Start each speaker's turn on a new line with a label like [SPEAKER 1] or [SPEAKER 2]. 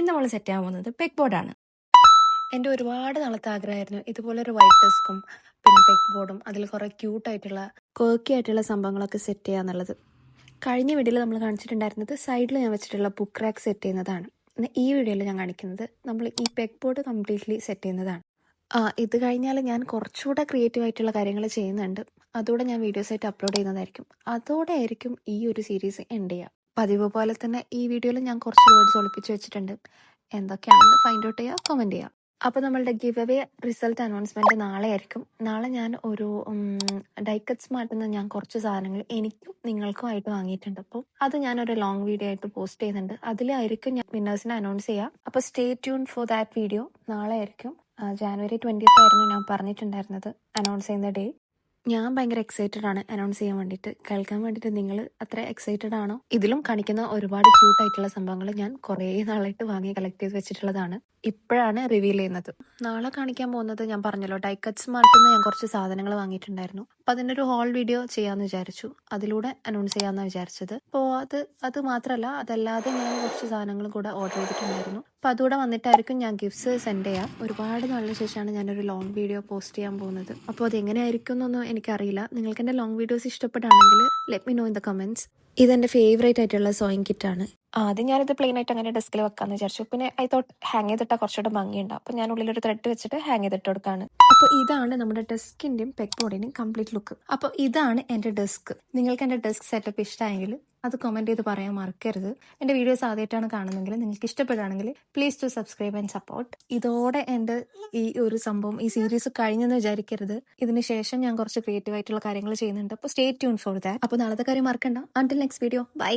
[SPEAKER 1] ഇന്ന് നമ്മൾ സെറ്റ് ചെയ്യാൻ പോകുന്നത് പെഗ് ബോർഡാണ്.
[SPEAKER 2] എൻ്റെ ഒരുപാട് നാളത്തെ ആഗ്രഹമായിരുന്നു ഇതുപോലൊരു വൈറ്റ് ഡെസ്കും പിന്നെ പെഗ് ബോർഡും അതിൽ കുറേ ക്യൂട്ടായിട്ടുള്ള ക്വേർക്കി ആയിട്ടുള്ള സംഭവങ്ങളൊക്കെ സെറ്റ് ചെയ്യാന്നുള്ളത്. കഴിഞ്ഞ വീഡിയോയിൽ നമ്മൾ കാണിച്ചിട്ടുണ്ടായിരുന്നത് സൈഡിൽ ഞാൻ വെച്ചിട്ടുള്ള ബുക്ക് റാക്ക് സെറ്റ് ചെയ്യുന്നതാണ്. ഈ വീഡിയോയിൽ ഞാൻ കാണിക്കുന്നത് നമ്മൾ ഈ പെഗ് ബോർഡ് കംപ്ലീറ്റ്ലി സെറ്റ് ചെയ്യുന്നതാണ്. ഇത് കഴിഞ്ഞാൽ ഞാൻ കുറച്ചുകൂടെ ക്രിയേറ്റീവ് ആയിട്ടുള്ള കാര്യങ്ങൾ ചെയ്യുന്നുണ്ട്. അതോടെ ഞാൻ വീഡിയോസായിട്ട് അപ്ലോഡ് ചെയ്യുന്നതായിരിക്കും. അതോടെ ആയിരിക്കും ഈ ഒരു സീരീസ് എൻഡ് ചെയ്യുക. പതിവ് പോലെ തന്നെ ഈ വീഡിയോയിൽ ഞാൻ കുറച്ച് വേർഡ്സ് ഒളിപ്പിച്ച് വെച്ചിട്ടുണ്ട്. എന്തൊക്കെയാണെന്ന് ഫൈൻഡ് ഔട്ട് ചെയ്യുക, കമൻറ്റ് ചെയ്യുക. അപ്പോൾ നമ്മളുടെ ഗിവ് അവേ റിസൾട്ട് അനൗൺസ്മെൻറ്റ് നാളെ ആയിരിക്കും. നാളെ ഞാൻ ഒരു ഡൈക്കറ്റ് സ്മാർട്ടിൽ നിന്ന് ഞാൻ കുറച്ച് സാധനങ്ങൾ എനിക്കും നിങ്ങൾക്കുമായിട്ട് വാങ്ങിയിട്ടുണ്ട്. അപ്പോൾ അത് ഞാനൊരു ലോങ് വീഡിയോ ആയിട്ട് പോസ്റ്റ് ചെയ്യുന്നുണ്ട്. അതിലായിരിക്കും ഞാൻ വിന്നേഴ്സിനെ അനൗൺസ് ചെയ്യുക. അപ്പോൾ stay tune for that video. നാളെ ആയിരിക്കും. ജാനുവരി 20th ആയിരുന്നു ഞാൻ പറഞ്ഞിട്ടുണ്ടായിരുന്നത് അനൗൺസ് ചെയ്യുന്ന ഡേ. ഞാൻ ഭയങ്കര എക്സൈറ്റഡ് ആണ് അനൗൺസ് ചെയ്യാൻ വേണ്ടിയിട്ട്. കേൾക്കാൻ വേണ്ടിയിട്ട് നിങ്ങൾ അത്ര എക്സൈറ്റഡ് ആണോ? ഇതിലും കാണിക്കുന്ന ഒരുപാട് ക്യൂട്ടായിട്ടുള്ള സംഭവങ്ങൾ ഞാൻ കുറേ നാളായിട്ട് വാങ്ങി കളക്ട് ചെയ്ത് വെച്ചിട്ടുള്ളതാണ്. ഇപ്പോഴാണ് റിവീൽ ചെയ്യുന്നത്. നാളെ കാണിക്കാൻ പോകുന്നത് ഞാൻ പറഞ്ഞല്ലോ, ഡൈക്കറ്റ് സ്മാർട്ടിൽ നിന്ന് ഞാൻ കുറച്ച് സാധനങ്ങൾ വാങ്ങിയിട്ടുണ്ടായിരുന്നു. അപ്പം അതിനൊരു ഹോൾ വീഡിയോ ചെയ്യാമെന്ന് വിചാരിച്ചു. അതിലൂടെ അനൗൺസ് ചെയ്യാമെന്നാണ് വിചാരിച്ചത്. അപ്പോൾ അത് മാത്രമല്ല, അതല്ലാതെ ഞാൻ കുറച്ച് സാധനങ്ങൾ കൂടെ ഓർഡർ ചെയ്തിട്ടുണ്ടായിരുന്നു. അപ്പോൾ അതുകൂടെ വന്നിട്ടായിരിക്കും ഞാൻ ഗിഫ്റ്റ്സ് സെൻഡ് ചെയ്യാം. ഒരുപാട് നാളിന് ശേഷമാണ് ഞാനൊരു ലോങ് വീഡിയോ പോസ്റ്റ് ചെയ്യാൻ പോകുന്നത്. അപ്പോൾ അതെങ്ങനെയായിരിക്കും എന്നൊന്നും എനിക്കറിയില്ല. നിങ്ങൾക്ക് എൻ്റെ ലോങ് വീഡിയോസ് ഇഷ്ടപ്പെടുകയാണെങ്കിൽ let me know in the comments. ഇതെൻ്റെ ഫേവറേറ്റ് ആയിട്ടുള്ള സോയിങ് കിറ്റാണ്. ആദ്യം ഞാനിത് പ്ലെയിൻ ആയിട്ട് അങ്ങനെ ഡെസ്കിൽ വെക്കാമെന്ന് വിചാരിച്ചു. പിന്നെ ഐ തോട്ട് ഹാങ് ചെയ്തിട്ടാൽ കുറച്ചുകൂടെ ഭംഗിയുണ്ടാവും. അപ്പോൾ ഞാൻ ഉള്ളിലൊരു ത്രെഡ് വെച്ചിട്ട് ഹാങ് ചെയ്തിട്ട് കൊടുക്കുകയാണ്. അപ്പോൾ ഇതാണ് നമ്മുടെ ഡെസ്കിൻ്റെയും പെഗ് ബോർഡിൻ്റെയും കംപ്ലീറ്റ് ലുക്ക്. അപ്പോൾ ഇതാണ് എൻ്റെ ഡെസ്ക്. നിങ്ങൾക്ക് എൻ്റെ ഡെസ്ക് സെറ്റപ്പ് ഇഷ്ടമായെങ്കിൽ അത് കമൻറ്റ് ചെയ്ത് പറയാൻ മറക്കരുത്. എൻ്റെ വീഡിയോസ് ആദ്യമായിട്ടാണ് കാണുന്നതെങ്കിൽ നിങ്ങൾക്ക് ഇഷ്ടപ്പെടുകയാണെങ്കിൽ please do subscribe and support. ഇതോടെ എൻ്റെ ഈ ഒരു സംഭവം, ഈ സീരീസ് കഴിഞ്ഞെന്ന് വിചാരിക്കരുത്. ഇതിന് ശേഷം ഞാൻ കുറച്ച് ക്രിയേറ്റീവ് ആയിട്ടുള്ള കാര്യങ്ങൾ ചെയ്യുന്നുണ്ട്. അപ്പോൾ സ്റ്റേ ട്യൂൺ ഫോർ ദാറ്റ്. അപ്പോൾ നാളത്തെ കാര്യം മറക്കണ്ട. Until next video, by.